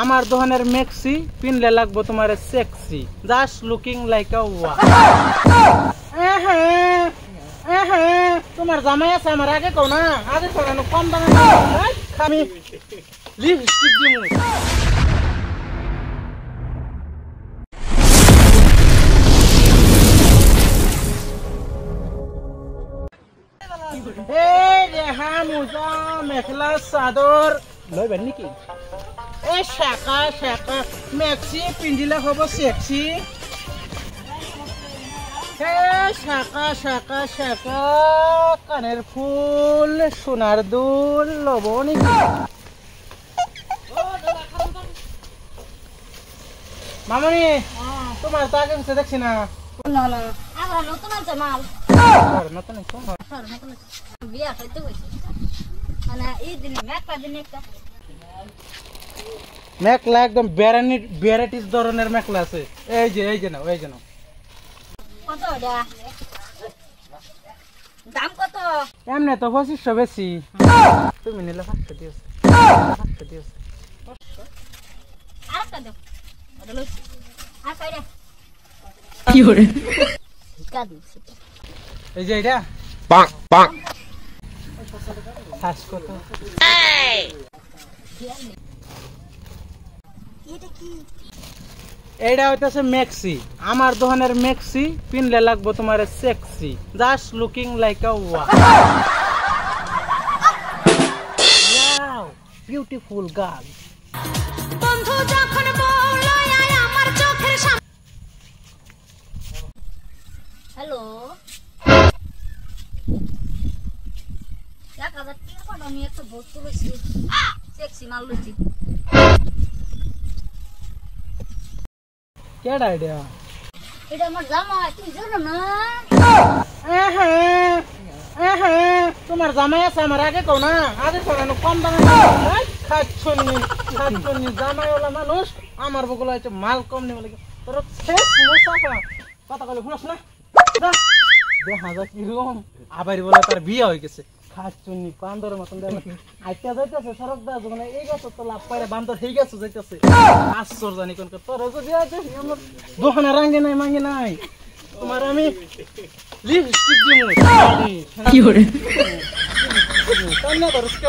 আমার দোকানের মেক্সি পিনলে লাগবো তোমার sexy just looking like a ওয়া। তোমার জামাই আছে আমার আগে কও না, আগে করানো কম দামে আমি লিপস্টিক দিমু। এই রেহা মুজা মেখলা চাদর লইবেন নাকি? এ শাকা শাকা মেক্সি পিন্ধিলে হব সেক্সি। হে শাকা শাকা শাকা কানের ফুল সোনার দুল লব নাকি? মামনি তোমার তো আগে পিছে দেখছি না। না না আমার নতুন আছে মাল। নতুন বিয়া হইতে হইছে মানে এই দিন একটা দিন একটা মেকলা একদম ভ্যারাইটিস ধরনের মেকলা আছে। এই যে নাও, এই যে নাও। কত এটা দাম কত? এমনি তো 2500 বেশি, তুমি নিলে 500 দিও। আরেকটা দাও ওটা লইছি আর কয়টা কি করে কাদু এই যে এটা পাক পাক হাস কত? এটা কি? এইটা হইতাছে মেক্সি। আমার দোকানের মেক্সি পিনলে লাগবো তোমার sexy just looking like a ওয়া। Wow beautiful girl. বন্ধু যখন বললো আয় আমার চোখের সামনে। হ্যালো 1000 টাকা পাঠাও, আমি একটা বস্তু বেশি সেক্সি মাল লইছি। কেডা আইডিয়া? এটা আমার জামা, তুমি জানো না? তোমার জামাই আছে আমার আগে কও না, আগে করানো কম দামে খাচ্ছনি জামাইওয়ালা মানুষ আমার বগুলো হচ্ছে মাল কম নিবে লাগে। তোর শেষ মুসাফা কথা কইলে শুনছ না? দেখা যায় কিরকম আবার বলে তার বিয়ে হয়ে গেছে। খাচ্ছনি বান্দরের মতন আইটা যাইতেছে সড়ক দা যখন এই গেছে তো লাভ পাইরে বান্দর হয়ে গেছে যাইতেছে। আশ্চর্য জানি কোন তোর যদি আমার দোকানে রাঙ্গে নাই মাঙ্গে নাই, তোমার আমি লিপস্টিক দিমু। কি করে তেন্না ধরছে